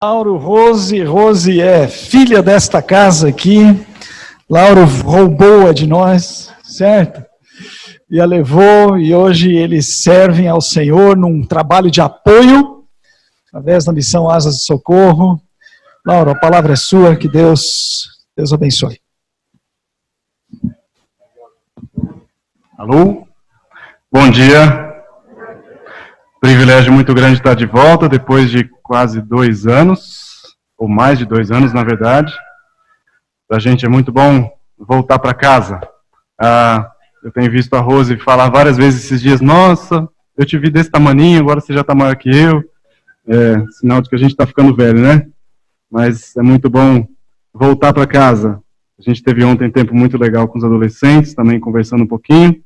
Lauro, Rose é filha desta casa aqui. Lauro roubou-a de nós, certo? E a levou, e hoje eles servem ao Senhor num trabalho de apoio, através da missão Asas de Socorro. Lauro, a palavra é sua, que Deus abençoe. Alô? Bom dia. Privilégio muito grande estar de volta, depois de quase 2 anos, ou mais de 2 anos, na verdade. Para a gente é muito bom voltar para casa. Eu tenho visto a Rose falar várias vezes esses dias, nossa, eu te vi desse tamaninho, agora você já está maior que eu. Sinal de que a gente está ficando velho, né? Mas é muito bom voltar para casa. A gente teve ontem um tempo muito legal com os adolescentes, também conversando um pouquinho.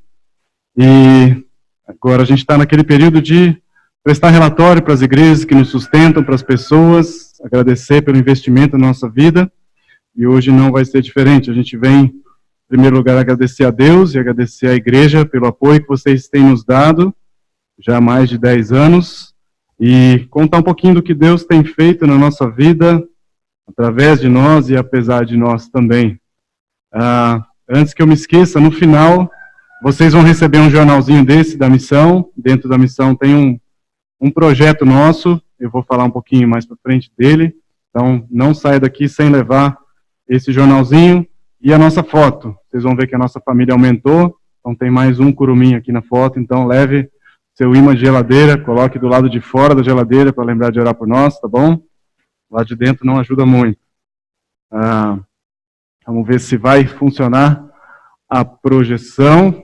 E agora a gente está naquele período de prestar relatório para as igrejas que nos sustentam, para as pessoas, agradecer pelo investimento na nossa vida. E hoje não vai ser diferente. A gente vem, em primeiro lugar, agradecer a Deus e agradecer à igreja pelo apoio que vocês têm nos dado, já há mais de 10 anos, e contar um pouquinho do que Deus tem feito na nossa vida, através de nós e apesar de nós também. Antes que eu me esqueça, no final, vocês vão receber um jornalzinho desse da missão. Dentro da missão tem um projeto nosso, eu vou falar um pouquinho mais para frente dele, então não saia daqui sem levar esse jornalzinho e a nossa foto. Vocês vão ver que a nossa família aumentou, então tem mais um curumim aqui na foto, então leve seu imã de geladeira, coloque do lado de fora da geladeira para lembrar de orar por nós, tá bom? Lá de dentro não ajuda muito. Vamos ver se vai funcionar a projeção.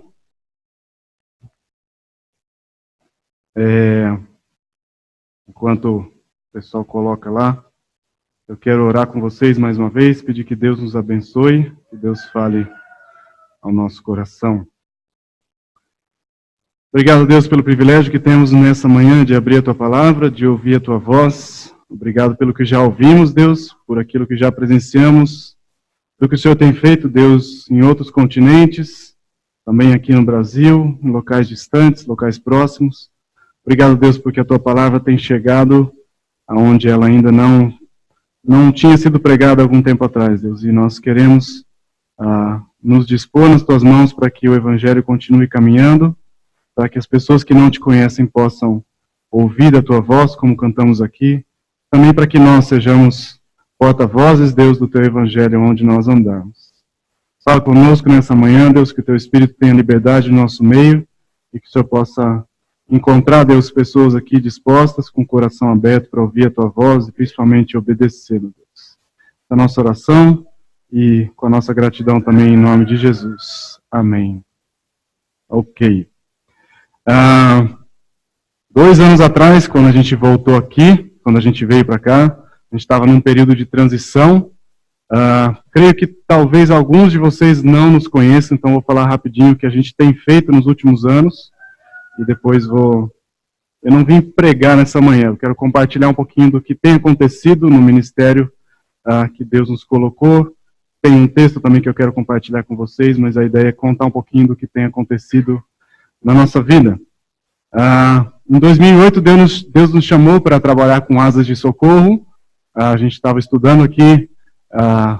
Enquanto o pessoal coloca lá, eu quero orar com vocês mais uma vez, pedir que Deus nos abençoe, que Deus fale ao nosso coração. Obrigado, Deus, pelo privilégio que temos nessa manhã de abrir a Tua palavra, de ouvir a Tua voz. Obrigado pelo que já ouvimos, Deus, por aquilo que já presenciamos, pelo que o Senhor tem feito, Deus, em outros continentes, também aqui no Brasil, em locais distantes, locais próximos. Obrigado, Deus, porque a Tua palavra tem chegado aonde ela ainda não tinha sido pregada há algum tempo atrás, Deus. E nós queremos nos dispor nas Tuas mãos para que o Evangelho continue caminhando, para que as pessoas que não Te conhecem possam ouvir a Tua voz, como cantamos aqui. Também para que nós sejamos porta-vozes, Deus, do Teu Evangelho onde nós andamos. Fala conosco nessa manhã, Deus, que o Teu Espírito tenha liberdade no nosso meio e que o Senhor possa encontrar, Deus, pessoas aqui dispostas, com o coração aberto para ouvir a Tua voz e principalmente obedecer, Deus. A nossa oração e com a nossa gratidão também em nome de Jesus. Amém. Ok. 2 anos atrás, quando a gente voltou aqui, quando a gente veio para cá, a gente estava num período de transição. Creio que talvez alguns de vocês não nos conheçam, então vou falar rapidinho o que a gente tem feito nos últimos anos. E depois eu não vim pregar nessa manhã, eu quero compartilhar um pouquinho do que tem acontecido no ministério que Deus nos colocou. Tem um texto também que eu quero compartilhar com vocês, mas a ideia é contar um pouquinho do que tem acontecido na nossa vida. Em 2008, Deus nos chamou para trabalhar com Asas de Socorro. A gente estava estudando aqui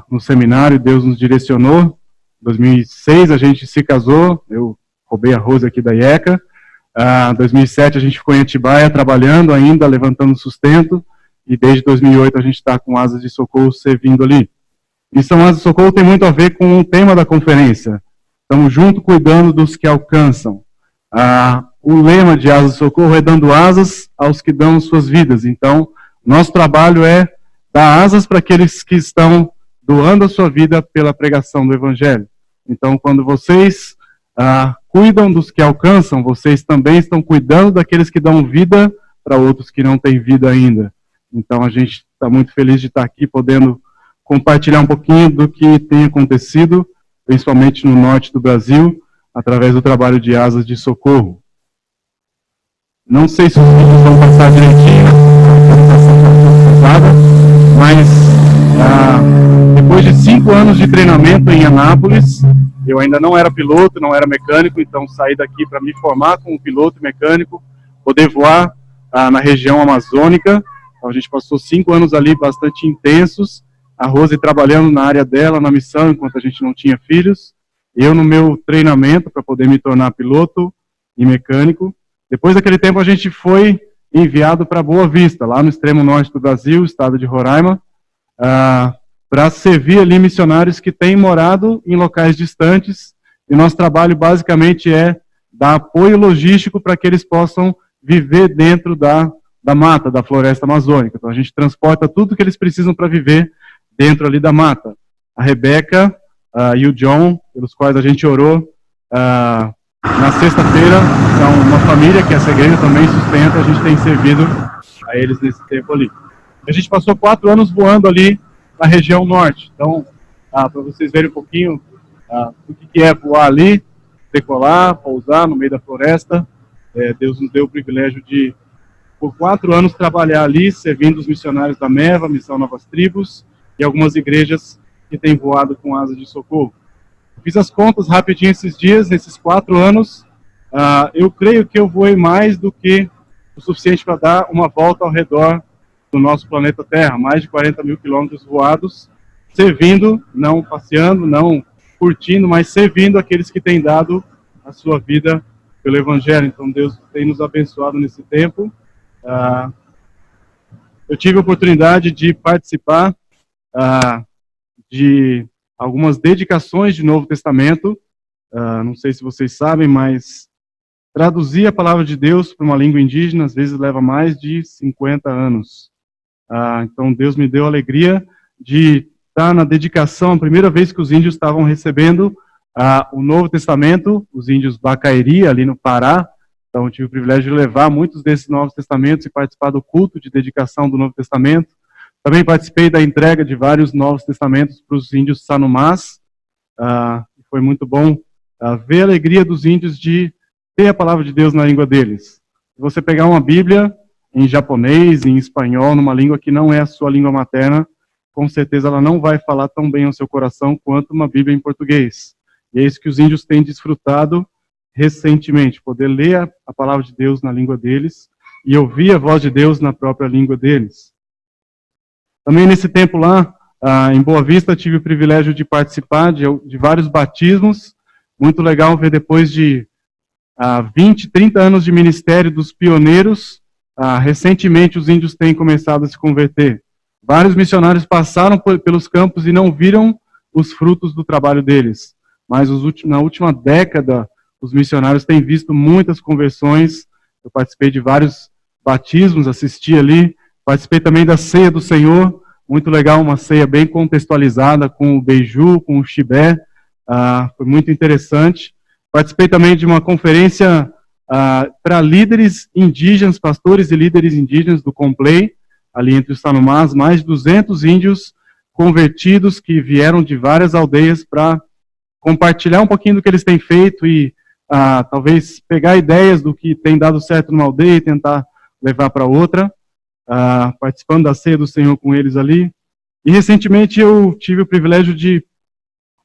no seminário, Deus nos direcionou. Em 2006 a gente se casou, eu roubei a Rose aqui da IECA. Em 2007 a gente ficou em Atibaia trabalhando ainda, levantando sustento, e desde 2008 a gente está com Asas de Socorro servindo ali. Missão Asas de Socorro tem muito a ver com o tema da conferência. Estamos juntos cuidando dos que alcançam. O lema de Asas de Socorro é dando asas aos que dão suas vidas. Então, nosso trabalho é dar asas para aqueles que estão doando a sua vida pela pregação do Evangelho. Então, quando vocês cuidam dos que alcançam, vocês também estão cuidando daqueles que dão vida para outros que não têm vida ainda. Então a gente está muito feliz de estar aqui podendo compartilhar um pouquinho do que tem acontecido, principalmente no norte do Brasil, através do trabalho de Asas de Socorro. Não sei se os vídeos vão passar direitinho, mas depois de 5 anos de treinamento em Anápolis, eu ainda não era piloto, não era mecânico, então saí daqui para me formar como piloto e mecânico, poder voar na região amazônica, Então a gente passou 5 anos ali bastante intensos, a Rose trabalhando na área dela, na missão, enquanto a gente não tinha filhos, eu no meu treinamento para poder me tornar piloto e mecânico. Depois daquele tempo a gente foi enviado para Boa Vista, lá no extremo norte do Brasil, estado de Roraima, para servir ali missionários que têm morado em locais distantes, e nosso trabalho basicamente é dar apoio logístico para que eles possam viver dentro da mata, da floresta amazônica. Então a gente transporta tudo que eles precisam para viver dentro ali da mata. A Rebeca e o John, pelos quais a gente orou, na sexta-feira, são uma família que essa igreja também sustenta, a gente tem servido a eles nesse tempo ali. A gente passou 4 anos voando ali na região norte. Então, para vocês verem um pouquinho o que é voar ali, decolar, pousar no meio da floresta. Deus nos deu o privilégio de, por 4 anos, trabalhar ali, servindo os missionários da MEVA, Missão Novas Tribos, e algumas igrejas que têm voado com asas de socorro. Fiz as contas rapidinho esses dias, nesses 4 anos, eu creio que eu voei mais do que o suficiente para dar uma volta ao redor do nosso planeta Terra, mais de 40 mil quilômetros voados, servindo, não passeando, não curtindo, mas servindo aqueles que têm dado a sua vida pelo Evangelho. Então Deus tem nos abençoado nesse tempo. Eu tive a oportunidade de participar de algumas dedicações de Novo Testamento. Não sei se vocês sabem, mas traduzir a palavra de Deus para uma língua indígena às vezes leva mais de 50 anos. Então Deus me deu a alegria de estar na dedicação, a primeira vez que os índios estavam recebendo o Novo Testamento, os índios Bacairi, ali no Pará. Então eu tive o privilégio de levar muitos desses Novos Testamentos e participar do culto de dedicação do Novo Testamento. Também participei da entrega de vários Novos Testamentos para os índios Sanumás. Foi muito bom ver a alegria dos índios de ter a palavra de Deus na língua deles. Se você pegar uma Bíblia em japonês, em espanhol, numa língua que não é a sua língua materna, com certeza ela não vai falar tão bem ao seu coração quanto uma Bíblia em português. E é isso que os índios têm desfrutado recentemente, poder ler a palavra de Deus na língua deles e ouvir a voz de Deus na própria língua deles. Também nesse tempo lá, em Boa Vista, tive o privilégio de participar de vários batismos. Muito legal ver depois de 20, 30 anos de ministério dos pioneiros, recentemente os índios têm começado a se converter. Vários missionários passaram pelos campos e não viram os frutos do trabalho deles. Mas na última década, os missionários têm visto muitas conversões. Eu participei de vários batismos, assisti ali. Participei também da Ceia do Senhor. Muito legal, uma ceia bem contextualizada com o beiju, com o chibé. Foi muito interessante. Participei também de uma conferência para líderes indígenas, pastores e líderes indígenas do Complay, ali entre os Sanumás, mais de 200 índios convertidos que vieram de várias aldeias para compartilhar um pouquinho do que eles têm feito e talvez pegar ideias do que tem dado certo numa aldeia e tentar levar para outra, participando da Ceia do Senhor com eles ali. E recentemente eu tive o privilégio de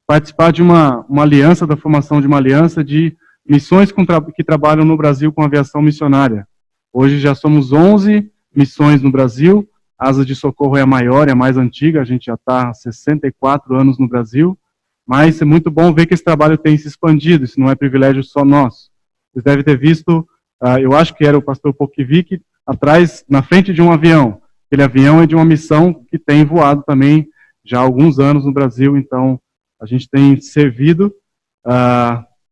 participar de uma aliança, da formação de uma aliança de missões que trabalham no Brasil com aviação missionária. Hoje já somos 11 missões no Brasil. A Asa de Socorro é a maior, é a mais antiga, a gente já está há 64 anos no Brasil, mas é muito bom ver que esse trabalho tem se expandido, isso não é privilégio só nosso. Vocês devem ter visto, eu acho que era o pastor Pokivik, atrás, na frente de um avião. Aquele avião é de uma missão que tem voado também já há alguns anos no Brasil, então a gente tem servido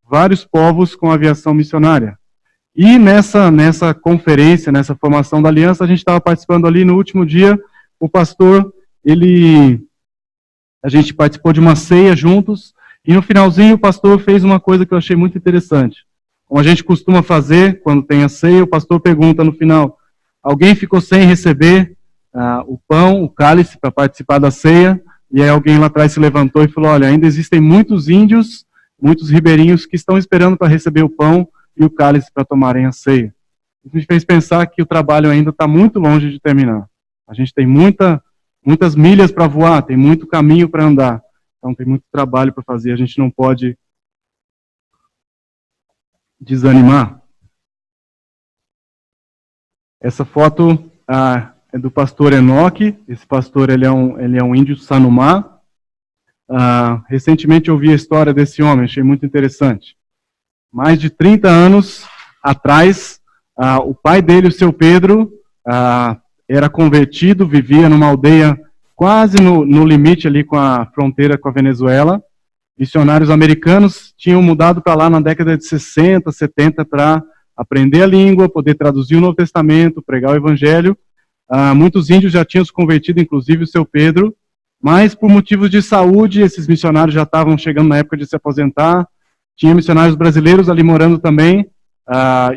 vários povos com aviação missionária. E nessa conferência, nessa formação da aliança, a gente estava participando ali no último dia, o pastor, a gente participou de uma ceia juntos, e no finalzinho o pastor fez uma coisa que eu achei muito interessante. Como a gente costuma fazer quando tem a ceia, o pastor pergunta no final, alguém ficou sem receber o pão, o cálice para participar da ceia? E aí alguém lá atrás se levantou e falou, olha, ainda existem muitos índios, muitos ribeirinhos que estão esperando para receber o pão e o cálice para tomarem a ceia. Isso me fez pensar que o trabalho ainda está muito longe de terminar. A gente tem muitas milhas para voar, tem muito caminho para andar. Então tem muito trabalho para fazer, a gente não pode desanimar. Essa foto é do pastor Enoque. Esse pastor ele é um índio Sanumá. Recentemente eu vi a história desse homem, achei muito interessante. Mais de 30 anos atrás, o pai dele, o seu Pedro, era convertido, vivia numa aldeia quase no limite ali com a fronteira com a Venezuela. Missionários americanos tinham mudado para lá na década de 60, 70 para aprender a língua, poder traduzir o Novo Testamento, pregar o Evangelho. Muitos índios já tinham se convertido, inclusive o seu Pedro, mas por motivos de saúde, esses missionários já estavam chegando na época de se aposentar. Tinha missionários brasileiros ali morando também,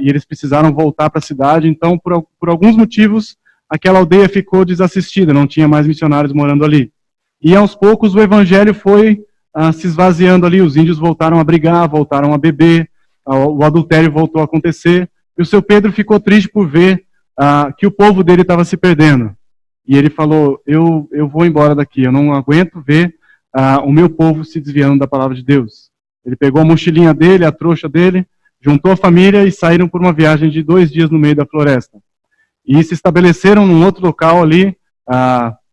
e eles precisaram voltar para a cidade. Então, por alguns motivos, aquela aldeia ficou desassistida, não tinha mais missionários morando ali. E aos poucos o Evangelho foi se esvaziando ali, os índios voltaram a brigar, voltaram a beber, o adultério voltou a acontecer, e o seu Pedro ficou triste por ver que o povo dele estava se perdendo. E ele falou, eu vou embora daqui, eu não aguento ver o meu povo se desviando da palavra de Deus. Ele pegou a mochilinha dele, a trouxa dele, juntou a família e saíram por uma viagem de 2 dias no meio da floresta. E se estabeleceram num outro local ali,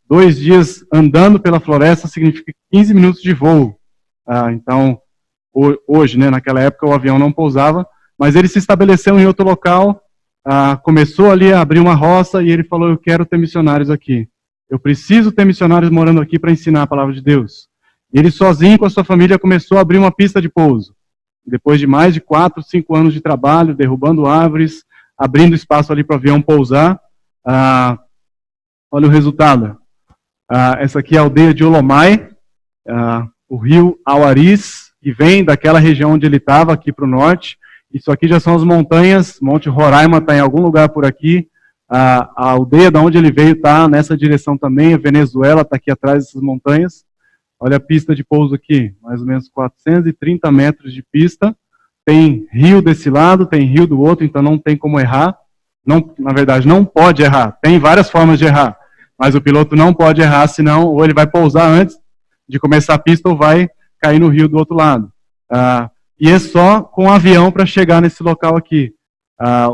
2 dias andando pela floresta significa 15 minutos de voo. Então, hoje, né, naquela época o avião não pousava, mas ele se estabeleceu em outro local, começou ali a abrir uma roça e ele falou, eu quero ter missionários aqui. Eu preciso ter missionários morando aqui para ensinar a palavra de Deus. E ele sozinho com a sua família começou a abrir uma pista de pouso. Depois de mais de 4, 5 anos de trabalho, derrubando árvores, abrindo espaço ali para o avião pousar, olha o resultado. Essa aqui é a aldeia de Olomai, o rio Auaris, que vem daquela região onde ele estava, aqui para o norte. Isso aqui já são as montanhas, Monte Roraima está em algum lugar por aqui. A aldeia de onde ele veio está nessa direção também, a Venezuela está aqui atrás dessas montanhas. Olha a pista de pouso aqui, mais ou menos 430 metros de pista. Tem rio desse lado, tem rio do outro, então não tem como errar. Não, na verdade, não pode errar. Tem várias formas de errar, mas o piloto não pode errar, senão ou ele vai pousar antes de começar a pista ou vai cair no rio do outro lado. E é só com avião para chegar nesse local aqui.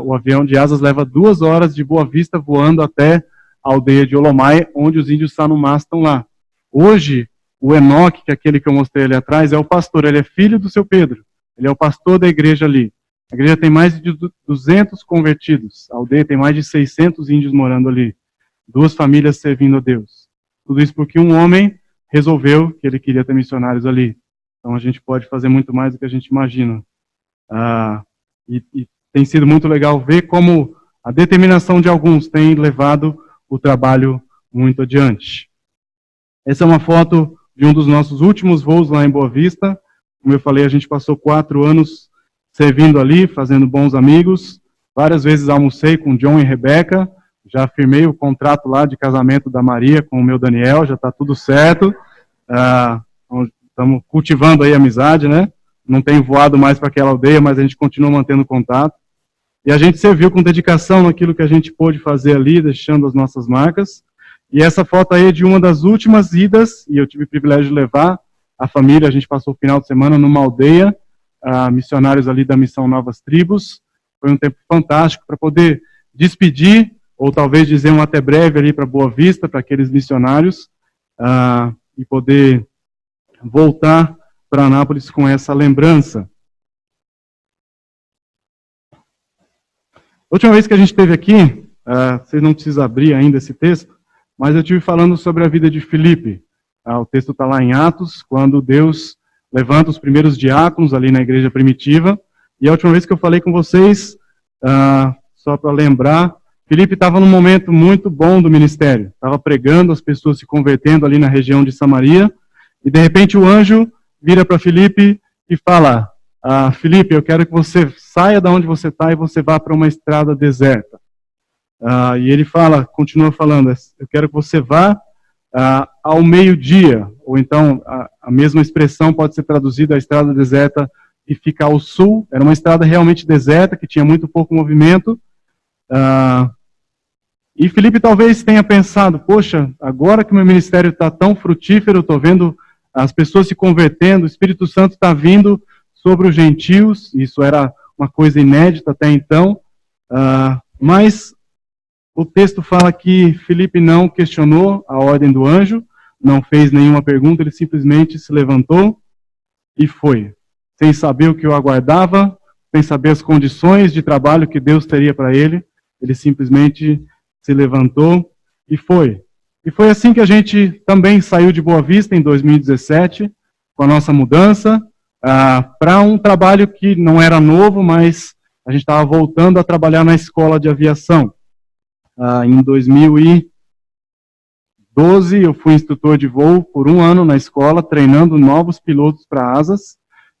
O avião de asas leva 2 horas de Boa Vista voando até a aldeia de Olomai, onde os índios Sanumás estão lá. Hoje, o Enoque, que é aquele que eu mostrei ali atrás, é o pastor, ele é filho do seu Pedro. Ele é o pastor da igreja ali. A igreja tem mais de 200 convertidos. A aldeia tem mais de 600 índios morando ali. 2 famílias servindo a Deus. Tudo isso porque um homem resolveu que ele queria ter missionários ali. Então a gente pode fazer muito mais do que a gente imagina. E tem sido muito legal ver como a determinação de alguns tem levado o trabalho muito adiante. Essa é uma foto de um dos nossos últimos voos lá em Boa Vista. Como eu falei, a gente passou 4 anos servindo ali, fazendo bons amigos. Várias vezes almocei com John e Rebeca. Já firmei o contrato lá de casamento da Maria com o meu Daniel, já está tudo certo. Estamos cultivando aí a amizade, né? Não tenho voado mais para aquela aldeia, mas a gente continua mantendo contato. E a gente serviu com dedicação naquilo que a gente pôde fazer ali, deixando as nossas marcas. E essa foto aí é de uma das últimas idas, e eu tive o privilégio de levar a família. A gente passou o final de semana numa aldeia, missionários ali da Missão Novas Tribos. Foi um tempo fantástico para poder despedir, ou talvez dizer um até breve ali para Boa Vista, para aqueles missionários, e poder voltar para Anápolis com essa lembrança. A última vez que a gente esteve aqui, vocês não precisam abrir ainda esse texto, mas eu estive falando sobre a vida de Filipe. O texto está lá em Atos, quando Deus levanta os primeiros diáconos ali na igreja primitiva. E a última vez que eu falei com vocês, só para lembrar, Filipe estava num momento muito bom do ministério. Estava pregando, as pessoas se convertendo ali na região de Samaria. E de repente o anjo vira para Filipe e fala, Filipe, eu quero que você saia de onde você está e você vá para uma estrada deserta. E ele fala, continua falando, eu quero que você vá ao meio-dia, ou então a mesma expressão pode ser traduzida, a estrada deserta que fica ao sul. Era uma estrada realmente deserta, que tinha muito pouco movimento. E Filipe talvez tenha pensado, poxa, agora que meu ministério está tão frutífero, estou vendo as pessoas se convertendo, o Espírito Santo está vindo sobre os gentios, isso era uma coisa inédita até então, mas o texto fala que Filipe não questionou a ordem do anjo, não fez nenhuma pergunta, ele simplesmente se levantou e foi, sem saber o que o aguardava, sem saber as condições de trabalho que Deus teria para ele, ele simplesmente se levantou e foi. E foi assim que a gente também saiu de Boa Vista em 2017, com a nossa mudança, para um trabalho que não era novo, mas a gente estava voltando a trabalhar na escola de aviação. Em 2012, eu fui instrutor de voo por 1 ano na escola, treinando novos pilotos para asas,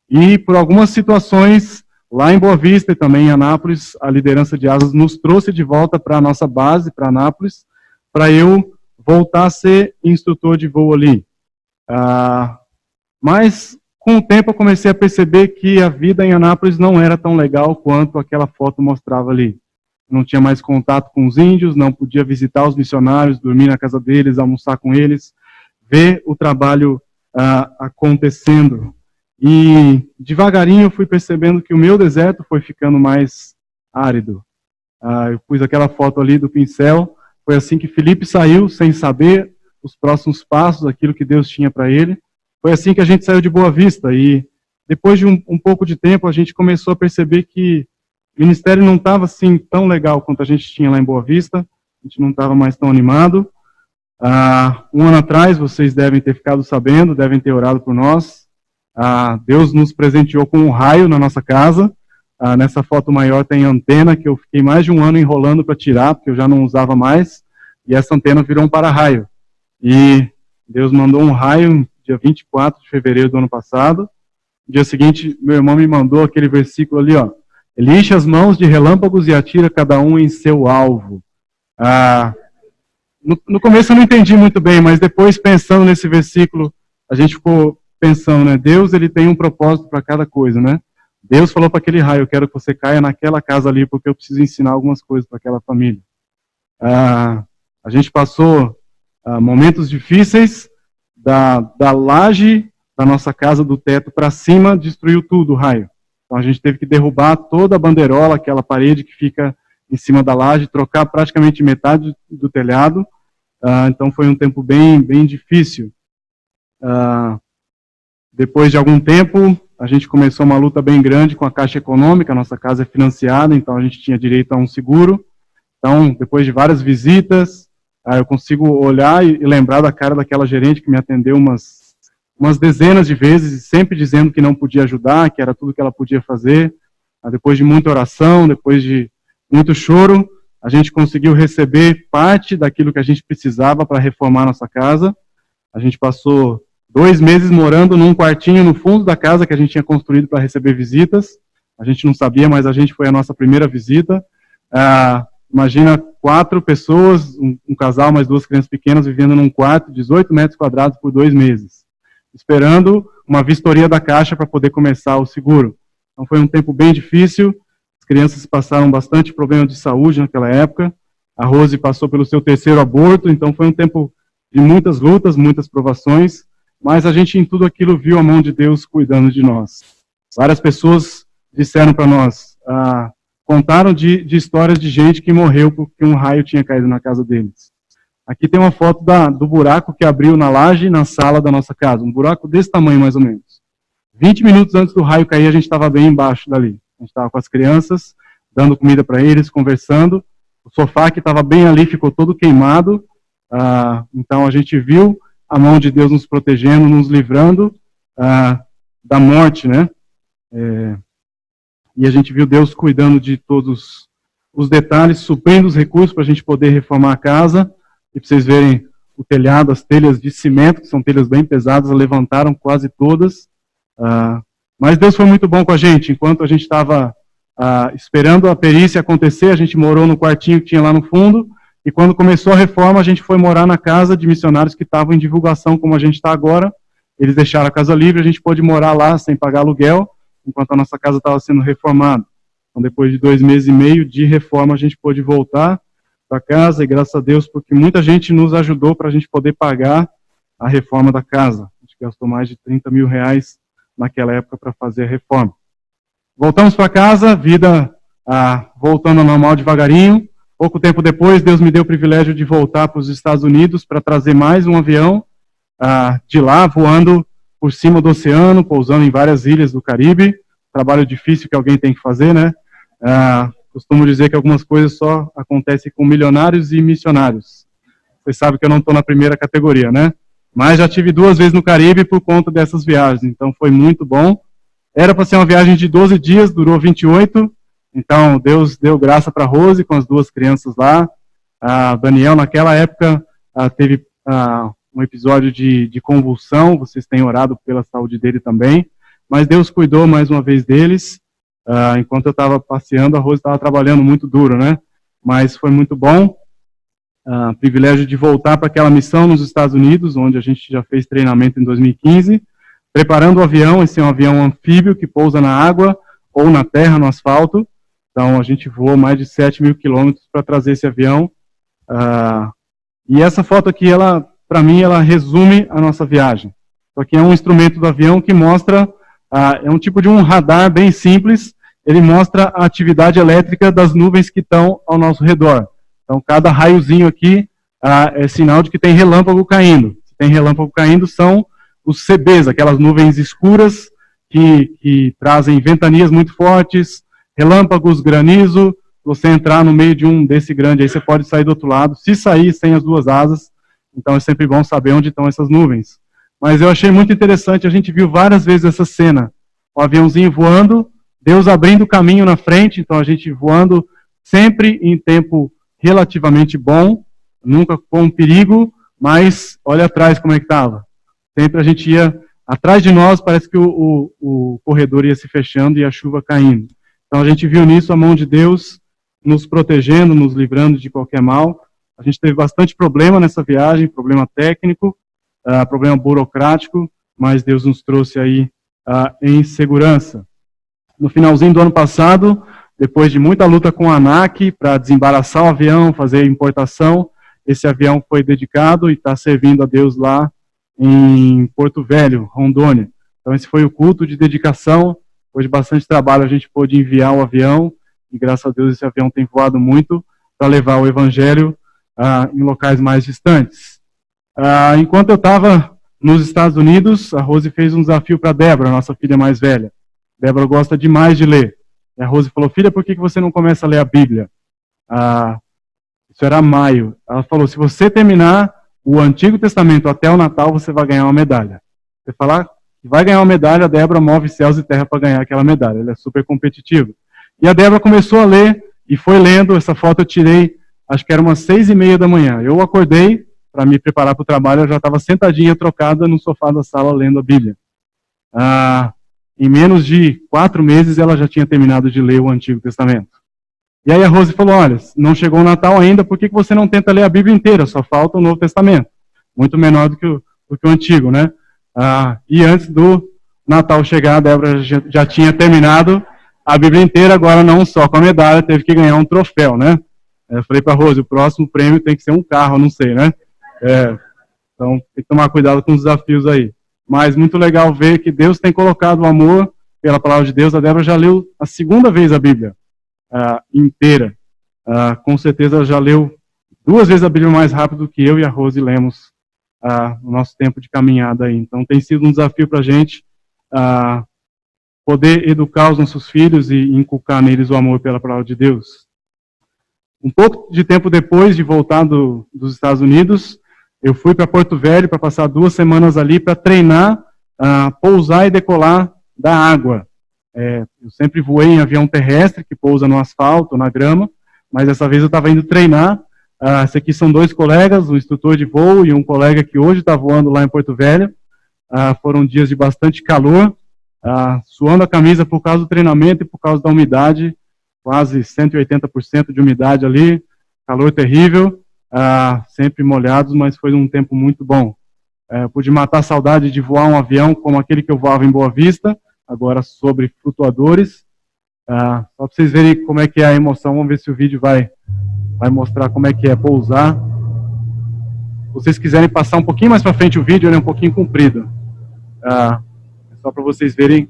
e por algumas situações, lá em Boa Vista e também em Anápolis, a liderança de asas nos trouxe de volta para a nossa base, para Anápolis, para eu voltar a ser instrutor de voo ali. Mas, com o tempo, eu comecei a perceber que a vida em Anápolis não era tão legal quanto aquela foto mostrava ali. Não tinha mais contato com os índios, não podia visitar os missionários, dormir na casa deles, almoçar com eles, ver o trabalho acontecendo. E devagarinho eu fui percebendo que o meu deserto foi ficando mais árido. Eu pus aquela foto ali do pincel, foi assim que Filipe saiu, sem saber os próximos passos, aquilo que Deus tinha para ele. Foi assim que a gente saiu de Boa Vista, e depois de um pouco de tempo a gente começou a perceber que o ministério não estava assim tão legal quanto a gente tinha lá em Boa Vista, a gente não estava mais tão animado. 1 ano atrás, vocês devem ter ficado sabendo, devem ter orado por nós. Deus nos presenteou com um raio na nossa casa. Nessa foto maior tem antena que eu fiquei mais de 1 ano enrolando para tirar, porque eu já não usava mais, e essa antena virou um para-raio. E Deus mandou um raio dia 24 de fevereiro do ano passado. No dia seguinte, meu irmão me mandou aquele versículo ali, ó. Ele enche as mãos de relâmpagos e atira cada um em seu alvo. No começo eu não entendi muito bem, mas depois, pensando nesse versículo, a gente ficou pensando, né? Deus, ele tem um propósito para cada coisa, né? Deus falou para aquele raio, eu quero que você caia naquela casa ali, porque eu preciso ensinar algumas coisas para aquela família. A gente passou momentos difíceis, da laje da nossa casa, do teto para cima, destruiu tudo o raio. Então a gente teve que derrubar toda a bandeirola, aquela parede que fica em cima da laje, trocar praticamente metade do telhado. Então foi um tempo bem difícil. Depois de algum tempo, a gente começou uma luta bem grande com a Caixa Econômica, a nossa casa é financiada, então a gente tinha direito a um seguro. Então, depois de várias visitas, eu consigo olhar e lembrar da cara daquela gerente que me atendeu umas dezenas de vezes, sempre dizendo que não podia ajudar, que era tudo que ela podia fazer. Depois de muita oração, depois de muito choro, a gente conseguiu receber parte daquilo que a gente precisava para reformar nossa casa. A gente passou 2 meses morando num quartinho no fundo da casa que a gente tinha construído para receber visitas. A gente não sabia, mas a gente foi a nossa primeira visita. Imagina 4 pessoas, um casal, mais 2 crianças pequenas, vivendo num quarto, 18 metros quadrados por 2 meses, esperando uma vistoria da Caixa para poder começar o seguro. Então foi um tempo bem difícil, as crianças passaram bastante problemas de saúde naquela época, a Rose passou pelo seu 3º aborto, então foi um tempo de muitas lutas, muitas provações, mas a gente em tudo aquilo viu a mão de Deus cuidando de nós. Várias pessoas disseram para nós, contaram de histórias de gente que morreu porque um raio tinha caído na casa deles. Aqui tem uma foto do buraco que abriu na laje na sala da nossa casa, um buraco desse tamanho mais ou menos. 20 minutos antes do raio cair, a gente estava bem embaixo dali. A gente estava com as crianças, dando comida para eles, conversando. O sofá que estava bem ali ficou todo queimado. Então a gente viu a mão de Deus nos protegendo, nos livrando da morte, né? E a gente viu Deus cuidando de todos os detalhes, suprindo os recursos para a gente poder reformar a casa. E para vocês verem o telhado, as telhas de cimento, que são telhas bem pesadas, levantaram quase todas. Mas Deus foi muito bom com a gente. Enquanto a gente estava esperando a perícia acontecer, a gente morou no quartinho que tinha lá no fundo. E quando começou a reforma, a gente foi morar na casa de missionários que estavam em divulgação, como a gente está agora. Eles deixaram a casa livre, a gente pôde morar lá sem pagar aluguel, enquanto a nossa casa estava sendo reformada. Então, depois de 2 meses e meio de reforma, a gente pôde voltar para casa, e graças a Deus, porque muita gente nos ajudou para a gente poder pagar a reforma da casa. A gente gastou mais de 30 mil reais naquela época para fazer a reforma. Voltamos para casa, vida voltando ao normal devagarinho. Pouco tempo depois, Deus me deu o privilégio de voltar para os Estados Unidos para trazer mais um avião de lá, voando por cima do oceano, pousando em várias ilhas do Caribe. Trabalho difícil que alguém tem que fazer, né? Costumo dizer que algumas coisas só acontecem com milionários e missionários. Vocês sabem que eu não estou na primeira categoria, né? Mas já tive 2 vezes no Caribe por conta dessas viagens, então foi muito bom. Era para ser uma viagem de 12 dias, durou 28. Então, Deus deu graça para Rose com as 2 crianças lá. Daniel, naquela época, teve um episódio de convulsão. Vocês têm orado pela saúde dele também. Mas Deus cuidou mais uma vez deles. Enquanto eu estava passeando, a Rose estava trabalhando muito duro, né? Mas foi muito bom. Privilégio de voltar para aquela missão nos Estados Unidos, onde a gente já fez treinamento em 2015. Preparando o avião. Esse é um avião anfíbio que pousa na água ou na terra, no asfalto. Então, a gente voou mais de 7.000 quilômetros para trazer esse avião. E essa foto aqui, para mim, ela resume a nossa viagem. Isso aqui é um instrumento do avião que mostra, é um tipo de um radar bem simples, ele mostra a atividade elétrica das nuvens que estão ao nosso redor. Então, cada raiozinho aqui é sinal de que tem relâmpago caindo. Se tem relâmpago caindo, são os CBs, aquelas nuvens escuras que trazem ventanias muito fortes, relâmpagos, granizo. Se você entrar no meio de um desse grande aí, você pode sair do outro lado, se sair sem as 2 asas. Então é sempre bom saber onde estão essas nuvens. Mas eu achei muito interessante, a gente viu várias vezes essa cena. O aviãozinho voando, Deus abrindo o caminho na frente, então a gente voando sempre em tempo relativamente bom, nunca com perigo, mas olha atrás como é que estava. Sempre a gente ia atrás de nós, parece que o corredor ia se fechando e a chuva caindo. Então a gente viu nisso a mão de Deus nos protegendo, nos livrando de qualquer mal. A gente teve bastante problema nessa viagem, problema técnico, problema burocrático, mas Deus nos trouxe aí em segurança. No finalzinho do ano passado, depois de muita luta com a ANAC para desembaraçar o avião, fazer a importação, esse avião foi dedicado e está servindo a Deus lá em Porto Velho, Rondônia. Então esse foi o culto de dedicação. Depois de bastante trabalho, a gente pôde enviar o avião, e graças a Deus esse avião tem voado muito para levar o evangelho em locais mais distantes. Enquanto eu estava nos Estados Unidos, a Rose fez um desafio para a Débora, nossa filha mais velha. Débora gosta demais de ler. E a Rose falou, filha, por que você não começa a ler a Bíblia? Isso era maio. Ela falou, se você terminar o Antigo Testamento até o Natal, você vai ganhar uma medalha. Você falar que vai ganhar uma medalha, a Débora move céus e terra para ganhar aquela medalha. Ela é super competitiva. E a Débora começou a ler e foi lendo. Essa foto eu tirei, acho que era umas 6:30 da manhã. Eu acordei para me preparar para o trabalho, eu já estava sentadinha, trocada no sofá da sala, lendo a Bíblia. Em menos de 4 meses, ela já tinha terminado de ler o Antigo Testamento. E aí a Rose falou, olha, não chegou o Natal ainda, por que você não tenta ler a Bíblia inteira? Só falta o Novo Testamento. Muito menor do que o Antigo, né? E antes do Natal chegar, a Débora já tinha terminado a Bíblia inteira, agora não só com a medalha, teve que ganhar um troféu, né? Eu falei para a Rose, o próximo prêmio tem que ser um carro, não sei, né? Então tem que tomar cuidado com os desafios aí. Mas muito legal ver que Deus tem colocado o amor pela palavra de Deus. A Débora já leu a 2ª vez a Bíblia inteira. Com certeza ela já leu 2 vezes a Bíblia mais rápido do que eu e a Rose lemos no nosso tempo de caminhada aí. Então tem sido um desafio para a gente poder educar os nossos filhos e inculcar neles o amor pela palavra de Deus. Um pouco de tempo depois de voltar dos Estados Unidos, eu fui para Porto Velho para passar 2 semanas ali para treinar, pousar e decolar da água. Eu sempre voei em avião terrestre, que pousa no asfalto, na grama, mas dessa vez eu estava indo treinar. Esse aqui são 2 colegas, um instrutor de voo e um colega que hoje está voando lá em Porto Velho. Foram dias de bastante calor, suando a camisa por causa do treinamento e por causa da umidade, quase 180% de umidade ali, calor terrível, sempre molhados, mas foi um tempo muito bom. Pude matar a saudade de voar um avião como aquele que eu voava em Boa Vista, agora sobre flutuadores. Só para vocês verem como é que é a emoção, vamos ver se o vídeo vai mostrar como é que é pousar. Se vocês quiserem passar um pouquinho mais para frente o vídeo, ele é um pouquinho comprido. Só para vocês verem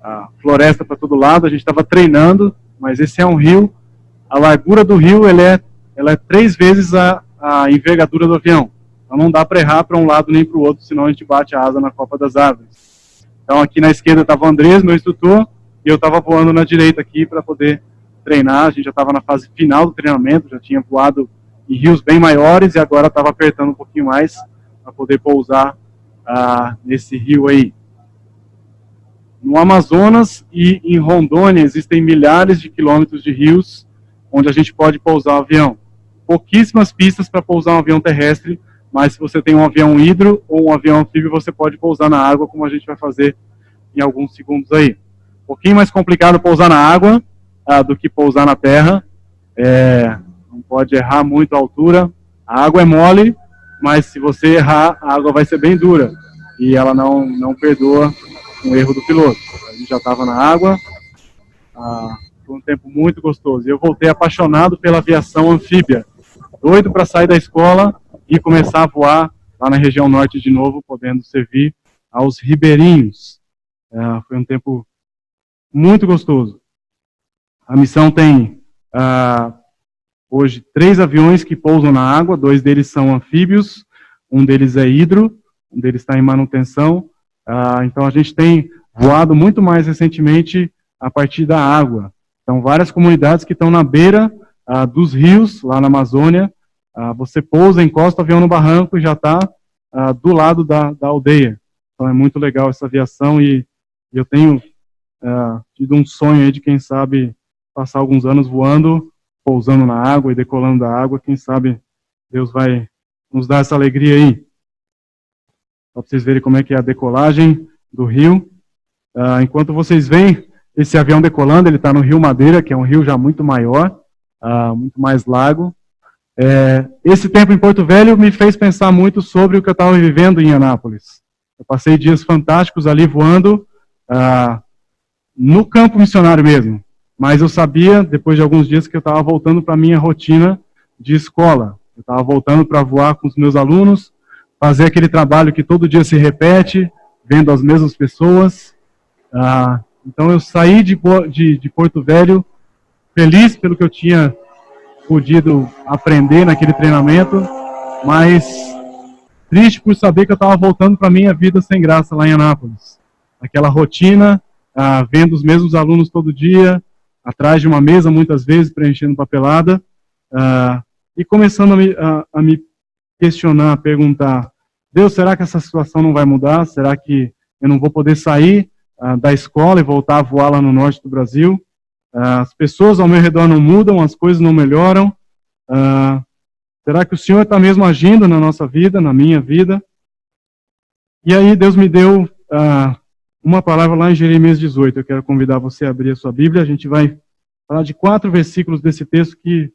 a floresta para todo lado, a gente estava treinando, mas esse é um rio, a largura do rio ele é ela é 3 vezes a envergadura do avião. Então não dá para errar para um lado nem para o outro, senão a gente bate a asa na copa das árvores. Então aqui na esquerda estava o Andrés, meu instrutor, e eu estava voando na direita aqui para poder treinar. A gente já estava na fase final do treinamento, já tinha voado em rios bem maiores e agora estava apertando um pouquinho mais para poder pousar nesse rio aí. No Amazonas e em Rondônia existem milhares de quilômetros de rios onde a gente pode pousar o avião. Pouquíssimas pistas para pousar um avião terrestre, mas se você tem um avião hidro ou um avião anfíbio, você pode pousar na água, como a gente vai fazer em alguns segundos aí. Um pouquinho mais complicado pousar na água do que pousar na terra. Não pode errar muito a altura. A água é mole, mas se você errar, a água vai ser bem dura. E ela não perdoa um erro do piloto. A gente já estava na água. Foi um tempo muito gostoso. E eu voltei apaixonado pela aviação anfíbia. Doido para sair da escola e começar a voar lá na região norte de novo, podendo servir aos ribeirinhos. Foi um tempo muito gostoso. A missão tem hoje 3 aviões que pousam na água, 2 deles são anfíbios, um deles é hidro, um deles está em manutenção. Então a gente tem voado muito mais recentemente a partir da água. Então várias comunidades que estão na beira dos rios, lá na Amazônia, você pousa, encosta o avião no barranco e já está do lado da aldeia. Então é muito legal essa aviação e eu tenho tido um sonho aí de, quem sabe, passar alguns anos voando, pousando na água e decolando da água. Quem sabe Deus vai nos dar essa alegria aí. Só para vocês verem como é que é a decolagem do rio. Enquanto vocês veem esse avião decolando, ele está no Rio Madeira, que é um rio já muito maior, muito mais largo. Esse tempo em Porto Velho me fez pensar muito sobre o que eu estava vivendo em Anápolis. Eu passei dias fantásticos ali voando, no campo missionário mesmo. Mas eu sabia, depois de alguns dias, que eu estava voltando para a minha rotina de escola. Eu estava voltando para voar com os meus alunos, fazer aquele trabalho que todo dia se repete, vendo as mesmas pessoas. Então eu saí de Porto Velho feliz pelo que eu tinha podido aprender naquele treinamento, mas triste por saber que eu estava voltando para a minha vida sem graça lá em Anápolis. Aquela rotina, vendo os mesmos alunos todo dia, atrás de uma mesa muitas vezes, preenchendo papelada, e começando a me questionar, a perguntar: Deus, será que essa situação não vai mudar? Será que eu não vou poder sair da escola e voltar a voar lá no norte do Brasil? As pessoas ao meu redor não mudam, as coisas não melhoram. Será que o Senhor está mesmo agindo na nossa vida, na minha vida? E aí Deus me deu uma palavra lá em Jeremias 18. Eu quero convidar você a abrir a sua Bíblia. A gente vai falar de 4 versículos desse texto que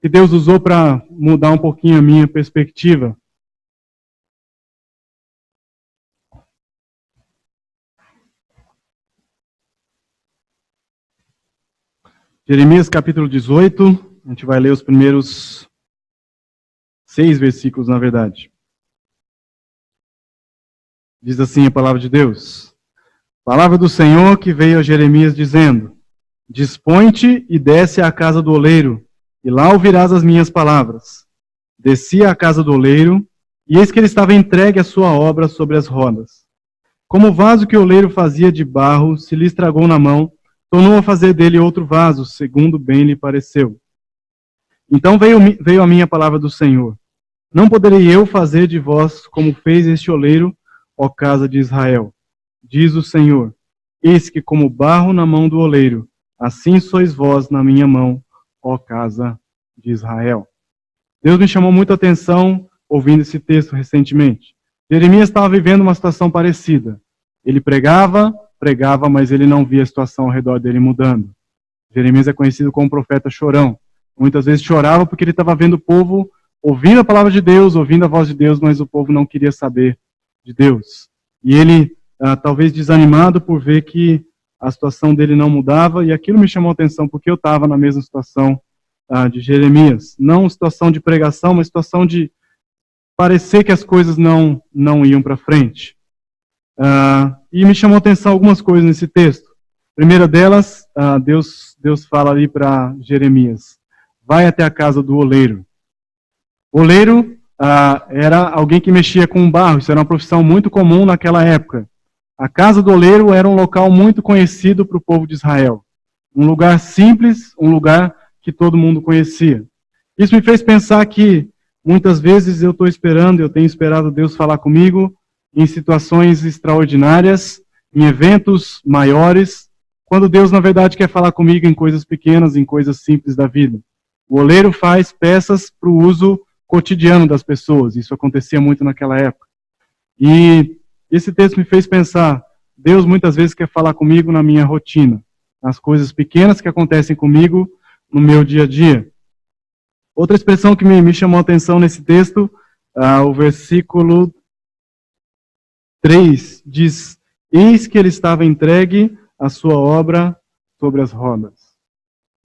Deus usou para mudar um pouquinho a minha perspectiva. Jeremias capítulo 18, a gente vai ler os primeiros 6 versículos, na verdade. Diz assim a palavra de Deus: Palavra do Senhor que veio a Jeremias dizendo: Dispõe-te e desce à casa do oleiro, e lá ouvirás as minhas palavras. Desci à casa do oleiro, e eis que ele estava entregue à sua obra sobre as rodas. Como o vaso que o oleiro fazia de barro se lhe estragou na mão, tornou a fazer dele outro vaso, segundo bem lhe pareceu. Então veio a minha palavra do Senhor: Não poderei eu fazer de vós como fez este oleiro, ó casa de Israel? Diz o Senhor: Eis que como barro na mão do oleiro, assim sois vós na minha mão, ó casa de Israel. Deus me chamou muita atenção ouvindo esse texto recentemente. Jeremias estava vivendo uma situação parecida. Ele pregava, mas ele não via a situação ao redor dele mudando. Jeremias é conhecido como profeta chorão. Muitas vezes chorava porque ele estava vendo o povo ouvindo a palavra de Deus, ouvindo a voz de Deus, mas o povo não queria saber de Deus. E ele, talvez desanimado por ver que a situação dele não mudava, e aquilo me chamou a atenção porque eu estava na mesma situação de Jeremias. Não situação de pregação, mas situação de parecer que as coisas não iam para frente. E me chamou a atenção algumas coisas nesse texto. A primeira delas, Deus fala ali para Jeremias: vai até a casa do oleiro. O oleiro era alguém que mexia com barro, isso era uma profissão muito comum naquela época. A casa do oleiro era um local muito conhecido para o povo de Israel. Um lugar simples, um lugar que todo mundo conhecia. Isso me fez pensar que muitas vezes eu tenho esperado Deus falar comigo em situações extraordinárias, em eventos maiores, quando Deus, na verdade, quer falar comigo em coisas pequenas, em coisas simples da vida. O oleiro faz peças para o uso cotidiano das pessoas. Isso acontecia muito naquela época. E esse texto me fez pensar, Deus muitas vezes quer falar comigo na minha rotina, nas coisas pequenas que acontecem comigo no meu dia a dia. Outra expressão que me chamou a atenção nesse texto, o versículo 3 diz, eis que ele estava entregue a sua obra sobre as rodas.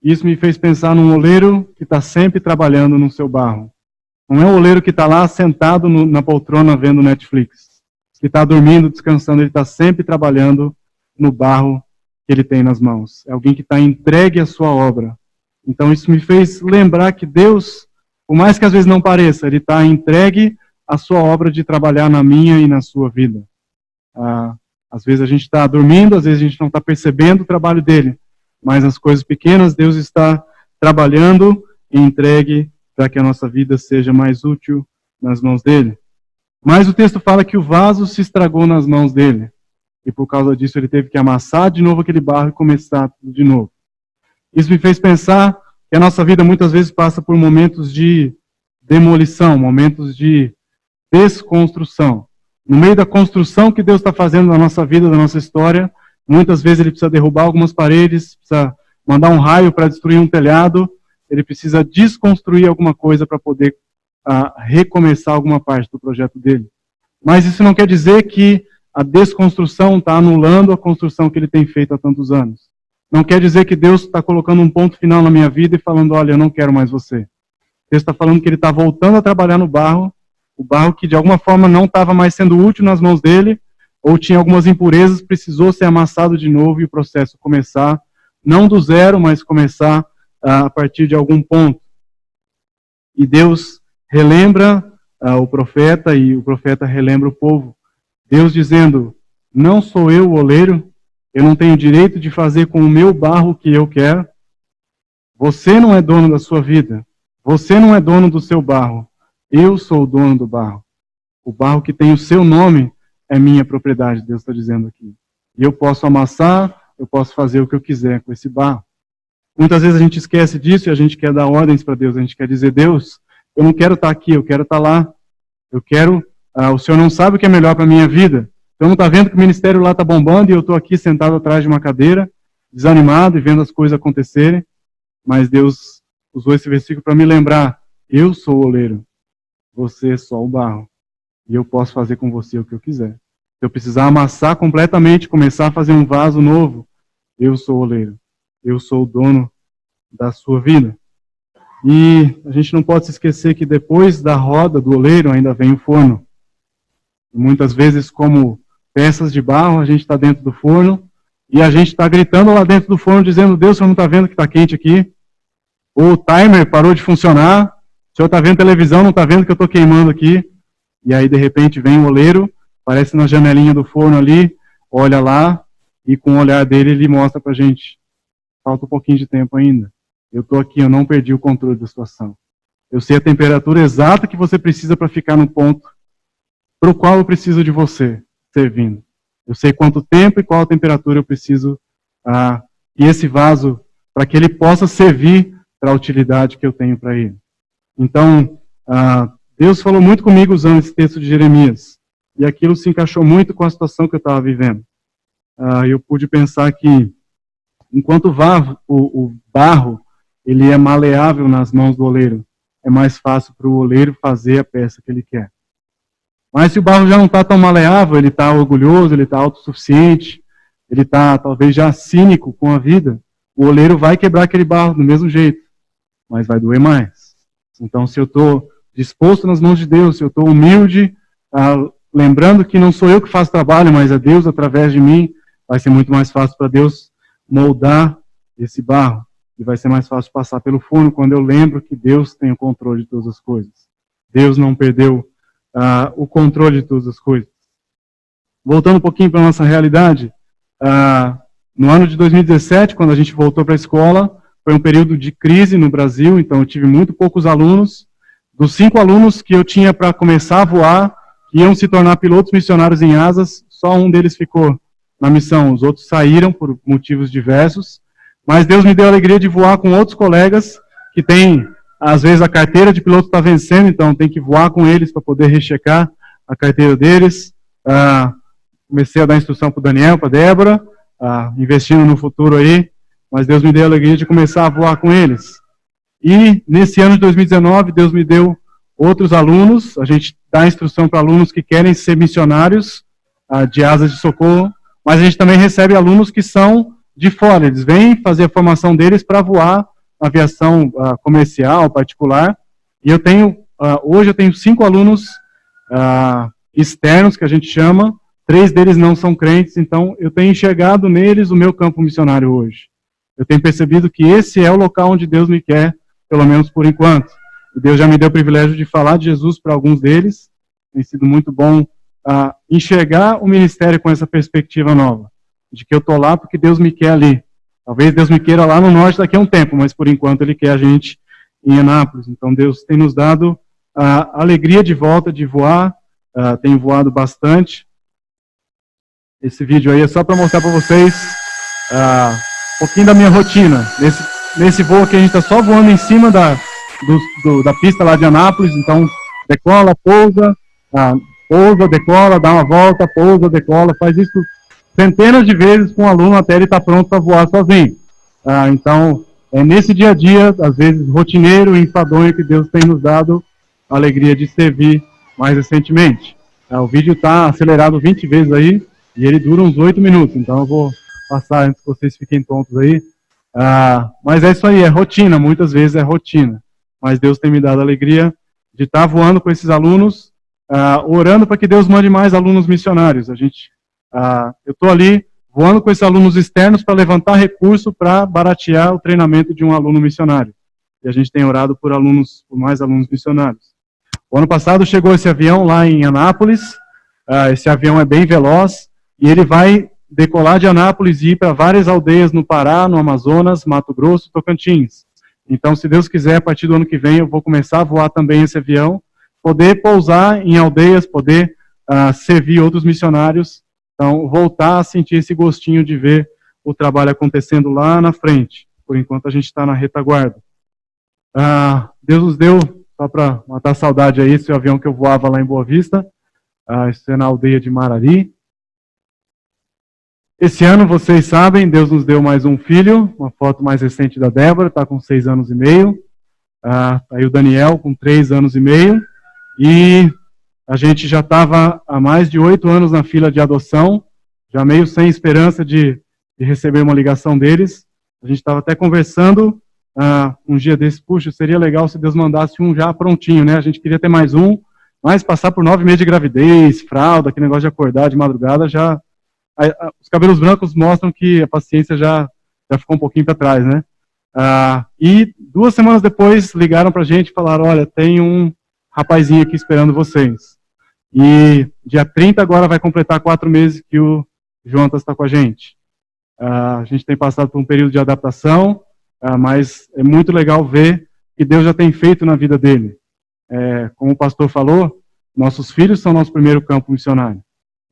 Isso me fez pensar num oleiro que está sempre trabalhando no seu barro. Não é um oleiro que está lá sentado na poltrona vendo Netflix, que está dormindo, descansando, ele está sempre trabalhando no barro que ele tem nas mãos. É alguém que está entregue à sua obra. Então isso me fez lembrar que Deus, por mais que às vezes não pareça, ele está entregue à sua obra de trabalhar na minha e na sua vida. Às vezes a gente está dormindo, às vezes a gente não está percebendo o trabalho dele, mas nas coisas pequenas Deus está trabalhando e entregue para que a nossa vida seja mais útil nas mãos dele. Mas o texto fala que o vaso se estragou nas mãos dele. E por causa disso ele teve que amassar de novo aquele barro e começar tudo de novo. Isso me fez pensar que a nossa vida muitas vezes passa por momentos de demolição, momentos de desconstrução. No meio da construção que Deus está fazendo na nossa vida, da nossa história, muitas vezes ele precisa derrubar algumas paredes, precisa mandar um raio para destruir um telhado, ele precisa desconstruir alguma coisa para poder recomeçar alguma parte do projeto dele. Mas isso não quer dizer que a desconstrução está anulando a construção que ele tem feito há tantos anos. Não quer dizer que Deus está colocando um ponto final na minha vida e falando, olha, eu não quero mais você. Deus está falando que ele está voltando a trabalhar no barro, o barro que de alguma forma não estava mais sendo útil nas mãos dele, ou tinha algumas impurezas, precisou ser amassado de novo e o processo começar, não do zero, mas começar a partir de algum ponto. E Deus relembra o profeta, e o profeta relembra o povo. Deus dizendo, não sou eu o oleiro, eu não tenho direito de fazer com o meu barro o que eu quero. Você não é dono da sua vida. Você não é dono do seu barro. Eu sou o dono do barro. O barro que tem o seu nome é minha propriedade, Deus está dizendo aqui. E eu posso amassar, eu posso fazer o que eu quiser com esse barro. Muitas vezes a gente esquece disso e a gente quer dar ordens para Deus. A gente quer dizer, Deus, eu não quero estar aqui, eu quero estar lá. Eu quero, o Senhor não sabe o que é melhor para a minha vida. Então não está vendo que o ministério lá está bombando e eu estou aqui sentado atrás de uma cadeira, desanimado e vendo as coisas acontecerem. Mas Deus usou esse versículo para me lembrar, eu sou o oleiro, você é só o barro. E eu posso fazer com você o que eu quiser. Se eu precisar amassar completamente, começar a fazer um vaso novo, eu sou o oleiro. Eu sou o dono da sua vida. E a gente não pode se esquecer que depois da roda do oleiro ainda vem o forno. E muitas vezes, como peças de barro, a gente está dentro do forno e a gente está gritando lá dentro do forno, dizendo, Deus, o senhor não está vendo que está quente aqui? O timer parou de funcionar, o senhor está vendo televisão, não está vendo que eu estou queimando aqui? E aí, de repente, vem o oleiro, aparece na janelinha do forno ali, olha lá, e com o olhar dele, ele mostra para a gente, falta um pouquinho de tempo ainda. Eu estou aqui, eu não perdi o controle da situação. Eu sei a temperatura exata que você precisa para ficar no ponto para o qual eu preciso de você servindo. Eu sei quanto tempo e qual a temperatura eu preciso e esse vaso, para que ele possa servir para a utilidade que eu tenho para ele. Então, Deus falou muito comigo usando esse texto de Jeremias. E aquilo se encaixou muito com a situação que eu estava vivendo. Eu pude pensar que, enquanto o barro ele é maleável nas mãos do oleiro, é mais fácil para o oleiro fazer a peça que ele quer. Mas se o barro já não está tão maleável, ele está orgulhoso, ele está autossuficiente, ele está talvez já cínico com a vida, o oleiro vai quebrar aquele barro do mesmo jeito, mas vai doer mais. Então, se eu estou disposto nas mãos de Deus, se eu estou humilde, lembrando que não sou eu que faço trabalho, mas é Deus através de mim, vai ser muito mais fácil para Deus moldar esse barro. e vai ser mais fácil passar pelo forno quando eu lembro que Deus tem o controle de todas as coisas. Deus não perdeu o controle de todas as coisas. Voltando um pouquinho para a nossa realidade, no ano de 2017, quando a gente voltou para a escola, foi um período de crise no Brasil, então eu tive muito poucos alunos. Dos 5 alunos que eu tinha para começar a voar, que iam se tornar pilotos missionários em asas, só um deles ficou na missão, os outros saíram por motivos diversos. Mas Deus me deu a alegria de voar com outros colegas que têm, às vezes, a carteira de piloto está vencendo, então tem que voar com eles para poder rechecar a carteira deles. Comecei a dar instrução para o Daniel, para a Débora, investindo no futuro aí, mas Deus me deu a alegria de começar a voar com eles. E nesse ano de 2019, Deus me deu outros alunos, a gente dá instrução para alunos que querem ser missionários de asas de socorro, mas a gente também recebe alunos que são de fora, eles vêm fazer a formação deles para voar aviação comercial, particular, e eu tenho, hoje eu tenho 5 alunos externos, que a gente chama, 3 deles não são crentes, então eu tenho enxergado neles o meu campo missionário hoje. Eu tenho percebido que esse é o local onde Deus me quer, pelo menos por enquanto. E Deus já me deu o privilégio de falar de Jesus para alguns deles, tem sido muito bom enxergar o ministério com essa perspectiva nova, de que eu estou lá porque Deus me quer ali. Talvez Deus me queira lá no norte daqui a um tempo, mas por enquanto Ele quer a gente em Anápolis. Então Deus tem nos dado a alegria de volta de voar, tenho voado bastante. Esse vídeo aí é só para mostrar para vocês um pouquinho da minha rotina. Nesse voo aqui a gente está só voando em cima da pista lá de Anápolis, então decola, pousa, pousa, decola, dá uma volta, pousa, decola, faz isso centenas de vezes com o aluno até ele estar pronto para voar sozinho. Então, é nesse dia a dia, às vezes rotineiro e enfadonho, que Deus tem nos dado a alegria de servir mais recentemente. O vídeo está acelerado 20 vezes aí, e ele dura uns 8 minutos, então eu vou passar antes que vocês fiquem tontos aí. Mas é isso aí, é rotina, muitas vezes é rotina. Mas Deus tem me dado a alegria de estar voando com esses alunos, orando para que Deus mande mais alunos missionários. Eu estou ali voando com esses alunos externos para levantar recurso para baratear o treinamento de um aluno missionário. E a gente tem orado por mais alunos missionários. O ano passado chegou esse avião lá em Anápolis. Esse avião é bem veloz e ele vai decolar de Anápolis e ir para várias aldeias no Pará, no Amazonas, Mato Grosso, Tocantins. Então, se Deus quiser, a partir do ano que vem eu vou começar a voar também esse avião, poder pousar em aldeias, poder servir outros missionários. Então, voltar a sentir esse gostinho de ver o trabalho acontecendo lá na frente. Por enquanto, a gente está na retaguarda. Deus nos deu, só para matar a saudade aí, esse avião que eu voava lá em Boa Vista. Isso é na aldeia de Marari. Esse ano, vocês sabem, Deus nos deu mais um filho, uma foto mais recente da Débora, está com 6 anos e meio. Aí o Daniel, com 3 anos e meio. E a gente já estava há mais de 8 anos na fila de adoção, já meio sem esperança de receber uma ligação deles. A gente estava até conversando um dia desse, puxa, seria legal se Deus mandasse um já prontinho, né? A gente queria ter mais um, mas passar por 9 meses de gravidez, fralda, aquele negócio de acordar de madrugada, já... Os cabelos brancos mostram que a paciência já ficou um pouquinho para trás, né? E 2 semanas depois ligaram para a gente e falaram, olha, tem um rapazinho aqui esperando vocês. E dia 30 agora vai completar 4 meses que o Jonatas está com a gente. A gente tem passado por um período de adaptação, mas é muito legal ver que Deus já tem feito na vida dele. Como o pastor falou, nossos filhos são nosso primeiro campo missionário.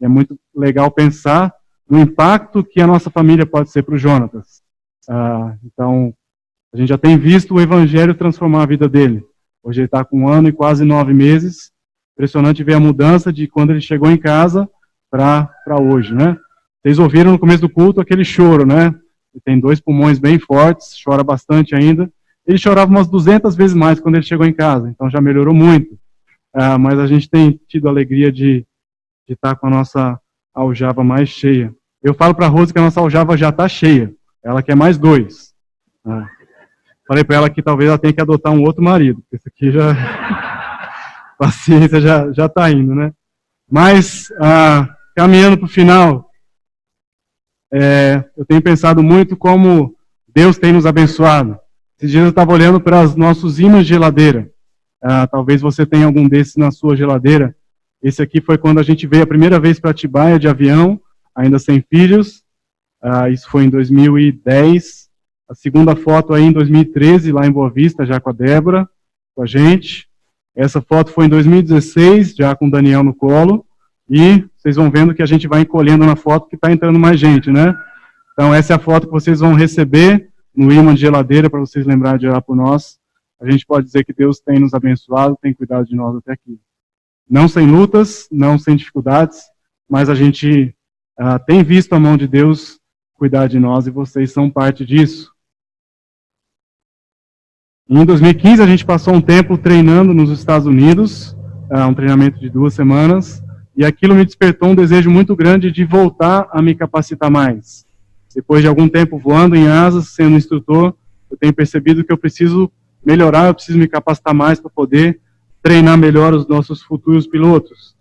É muito legal pensar no impacto que a nossa família pode ser para o Jonatas. Então, a gente já tem visto o Evangelho transformar a vida dele. Hoje ele está com 1 ano e quase 9 meses. Impressionante ver a mudança de quando ele chegou em casa para hoje, né? Vocês ouviram no começo do culto aquele choro, né? Ele tem 2 pulmões bem fortes, chora bastante ainda. Ele chorava umas 200 vezes mais quando ele chegou em casa, então já melhorou muito. Mas a gente tem tido a alegria de estar com a nossa aljava mais cheia. Eu falo para a Rose que a nossa aljava já está cheia. Ela quer mais 2. Falei para ela que talvez ela tenha que adotar um outro marido, porque isso aqui já... paciência já está indo, né? Mas, caminhando para o final, eu tenho pensado muito como Deus tem nos abençoado. Esses dias eu estava olhando para os nossos ímãs de geladeira. Talvez você tenha algum desses na sua geladeira. Esse aqui foi quando a gente veio a primeira vez para Atibaia de avião, ainda sem filhos. Isso foi em 2010. A segunda foto aí em 2013, lá em Boa Vista, já com a Débora, com a gente. Essa foto foi em 2016, já com o Daniel no colo. E vocês vão vendo que a gente vai encolhendo na foto que está entrando mais gente, né? Então essa é a foto que vocês vão receber no ímã de geladeira, para vocês lembrarem de orar por nós. A gente pode dizer que Deus tem nos abençoado, tem cuidado de nós até aqui. Não sem lutas, não sem dificuldades, mas a gente tem visto a mão de Deus cuidar de nós e vocês são parte disso. Em 2015 a gente passou um tempo treinando nos Estados Unidos, um treinamento de 2 semanas, e aquilo me despertou um desejo muito grande de voltar a me capacitar mais. Depois de algum tempo voando em asas, sendo instrutor, eu tenho percebido que eu preciso melhorar, eu preciso me capacitar mais para poder treinar melhor os nossos futuros pilotos.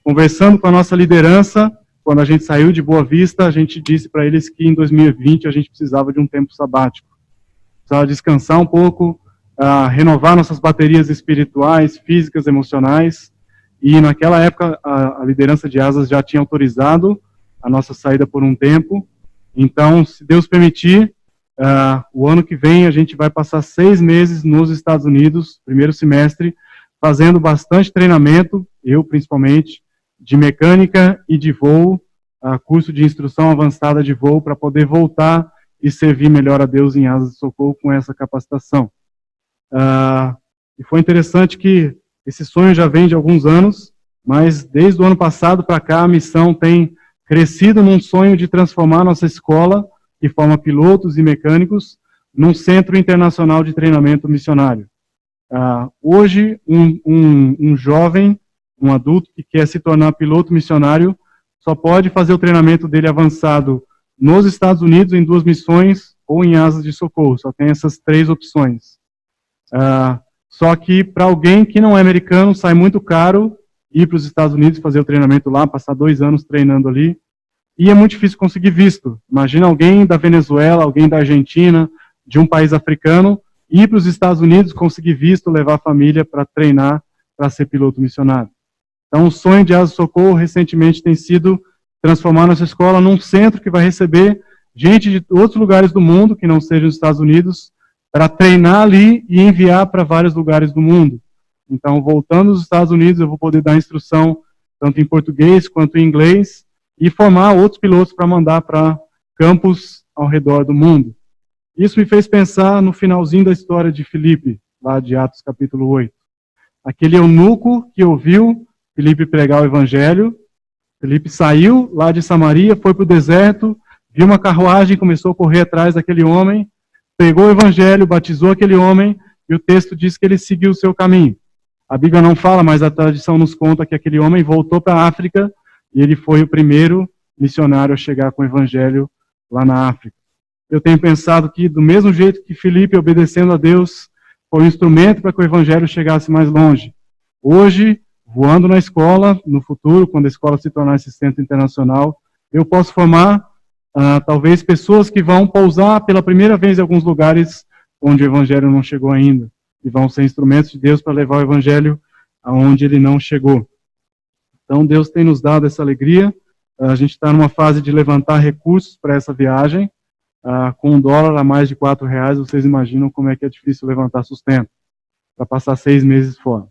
Conversando com a nossa liderança, quando a gente saiu de Boa Vista, a gente disse para eles que em 2020 a gente precisava de um tempo sabático. Precisava descansar um pouco, renovar nossas baterias espirituais, físicas, emocionais. E naquela época a liderança de asas já tinha autorizado a nossa saída por um tempo. Então, se Deus permitir, o ano que vem a gente vai passar 6 meses nos Estados Unidos, primeiro semestre, fazendo bastante treinamento, eu principalmente, de mecânica e de voo, curso de instrução avançada de voo, para poder voltar e servir melhor a Deus em asas de socorro com essa capacitação. E foi interessante que esse sonho já vem de alguns anos, mas desde o ano passado para cá a missão tem crescido num sonho de transformar nossa escola, que forma pilotos e mecânicos, num centro internacional de treinamento missionário. Hoje, um jovem, um adulto que quer se tornar piloto missionário, só pode fazer o treinamento dele avançado nos Estados Unidos em 2 missões ou em asas de socorro. Só tem essas 3 opções. Só que para alguém que não é americano, sai muito caro ir para os Estados Unidos fazer o treinamento lá, passar 2 anos treinando ali. E é muito difícil conseguir visto. Imagina alguém da Venezuela, alguém da Argentina, de um país africano, ir para os Estados Unidos, conseguir visto, levar a família para treinar, para ser piloto missionário. Então o sonho de Asas de Socorro recentemente tem sido transformar nossa escola num centro que vai receber gente de outros lugares do mundo, que não sejam os Estados Unidos, para treinar ali e enviar para vários lugares do mundo. Então, voltando aos Estados Unidos, eu vou poder dar instrução tanto em português quanto em inglês e formar outros pilotos para mandar para campos ao redor do mundo. Isso me fez pensar no finalzinho da história de Filipe, lá de Atos capítulo 8. Aquele eunuco que ouviu Filipe pregar o evangelho, Filipe saiu lá de Samaria, foi para o deserto, viu uma carruagem, começou a correr atrás daquele homem, pegou o evangelho, batizou aquele homem, e o texto diz que ele seguiu o seu caminho. A Bíblia não fala, mas a tradição nos conta que aquele homem voltou para a África, e ele foi o primeiro missionário a chegar com o evangelho lá na África. Eu tenho pensado que, do mesmo jeito que Filipe, obedecendo a Deus, foi um instrumento para que o evangelho chegasse mais longe. Hoje, voando na escola, no futuro, quando a escola se tornar esse centro internacional, eu posso formar talvez pessoas que vão pousar pela primeira vez em alguns lugares onde o evangelho não chegou ainda, e vão ser instrumentos de Deus para levar o evangelho aonde ele não chegou. Então Deus tem nos dado essa alegria. A gente está numa fase de levantar recursos para essa viagem. Com $1 a mais de R$4, vocês imaginam como é que é difícil levantar sustento para passar 6 meses fora.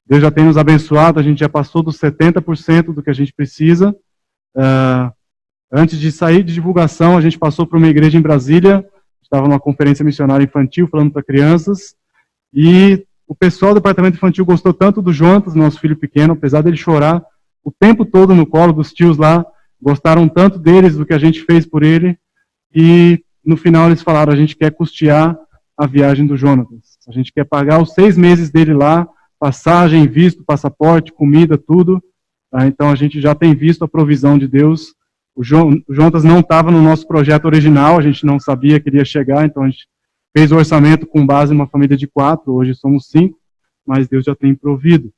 Deus já tem nos abençoado, a gente já passou dos 70% do que a gente precisa. Antes de sair de divulgação, a gente passou por uma igreja em Brasília, estava numa conferência missionária infantil, falando para crianças, e o pessoal do departamento infantil gostou tanto do Jonas, nosso filho pequeno, apesar dele chorar o tempo todo no colo dos tios lá, gostaram tanto deles, do que a gente fez por ele, e no final eles falaram, a gente quer custear a viagem do Jonas, a gente quer pagar os 6 meses dele lá, passagem, visto, passaporte, comida, tudo. Então a gente já tem visto a provisão de Deus. O Jonas não estava no nosso projeto original, a gente não sabia que ele ia chegar, então a gente fez o orçamento com base em uma família de 4, hoje somos 5, mas Deus já tem provido.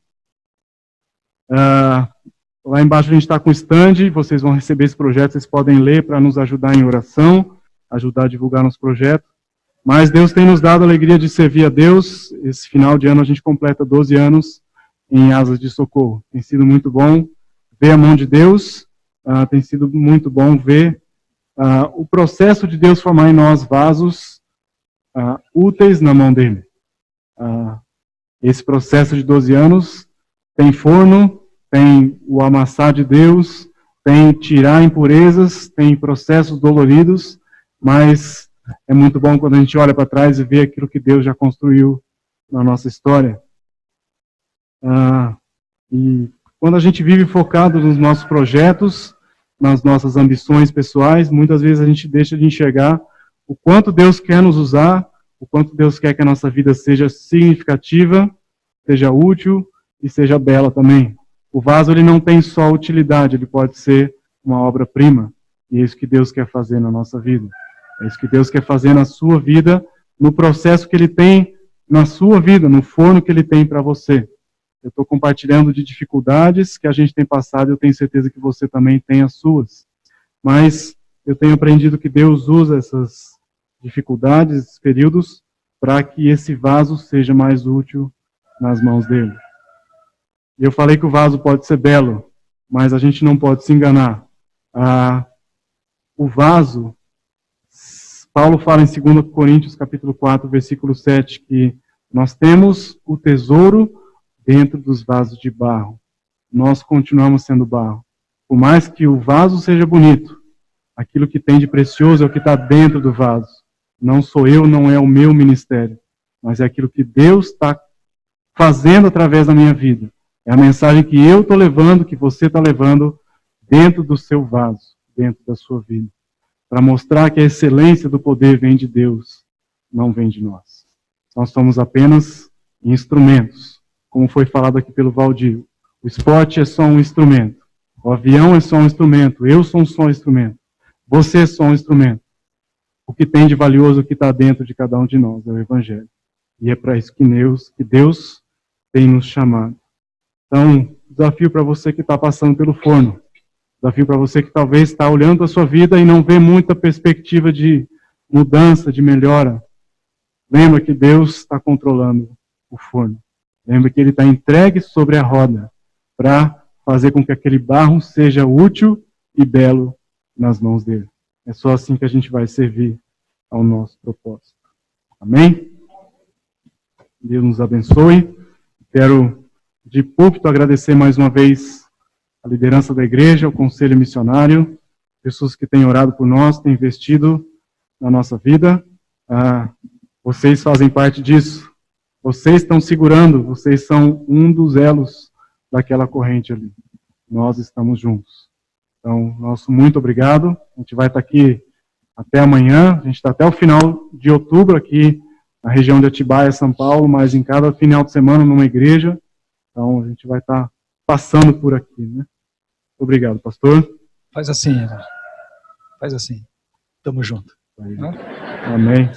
Lá embaixo a gente está com o stand, vocês vão receber esse projeto, vocês podem ler para nos ajudar em oração. ajudar a divulgar nosso projeto. Mas Deus tem nos dado a alegria de servir a Deus. Esse final de ano a gente completa 12 anos em Asas de Socorro. Tem sido muito bom ver a mão de Deus, tem sido muito bom ver o processo de Deus formar em nós vasos úteis na mão dele. Esse processo de 12 anos tem forno, tem o amassar de Deus, tem tirar impurezas, tem processos doloridos, mas é muito bom quando a gente olha para trás e vê aquilo que Deus já construiu na nossa história. E quando a gente vive focado nos nossos projetos, nas nossas ambições pessoais, muitas vezes a gente deixa de enxergar o quanto Deus quer nos usar, o quanto Deus quer que a nossa vida seja significativa, seja útil e seja bela também. O vaso ele não tem só utilidade, ele pode ser uma obra-prima. E é isso que Deus quer fazer na nossa vida. É isso que Deus quer fazer na sua vida, no processo que Ele tem na sua vida, no forno que Ele tem para você. Eu estou compartilhando de dificuldades que a gente tem passado, eu tenho certeza que você também tem as suas. Mas eu tenho aprendido que Deus usa essas dificuldades, esses períodos, para que esse vaso seja mais útil nas mãos dele. E eu falei que o vaso pode ser belo, mas a gente não pode se enganar. O vaso, Paulo fala em 2 Coríntios capítulo 4, versículo 7, que nós temos o tesouro dentro dos vasos de barro. Nós continuamos sendo barro. Por mais que o vaso seja bonito, aquilo que tem de precioso é o que está dentro do vaso. Não sou eu, não é o meu ministério, mas é aquilo que Deus está fazendo através da minha vida. É a mensagem que eu estou levando, que você está levando dentro do seu vaso, dentro da sua vida. Para mostrar que a excelência do poder vem de Deus, não vem de nós. Nós somos apenas instrumentos, como foi falado aqui pelo Valdir. O esporte é só um instrumento, o avião é só um instrumento, eu sou só um instrumento, você é só um instrumento. O que tem de valioso, o que está dentro de cada um de nós, é o Evangelho. E é para isso que Deus tem nos chamado. Então, desafio para você que está passando pelo forno. Desafio para você que talvez está olhando a sua vida e não vê muita perspectiva de mudança, de melhora. Lembra que Deus está controlando o forno. Lembra que Ele está entregue sobre a roda para fazer com que aquele barro seja útil e belo nas mãos dele. É só assim que a gente vai servir ao nosso propósito. Amém? Deus nos abençoe. Quero, de púlpito, agradecer mais uma vez a liderança da igreja, o conselho missionário, pessoas que têm orado por nós, têm investido na nossa vida. Vocês fazem parte disso. Vocês estão segurando, vocês são um dos elos daquela corrente ali. Nós estamos juntos. Então, nosso muito obrigado. A gente vai estar aqui até amanhã. A gente está até o final de outubro aqui na região de Atibaia, São Paulo, mas em cada final de semana numa igreja. Então, a gente vai estar passando por aqui, né? Obrigado, pastor. Faz assim, faz assim. Tamo junto. Amém.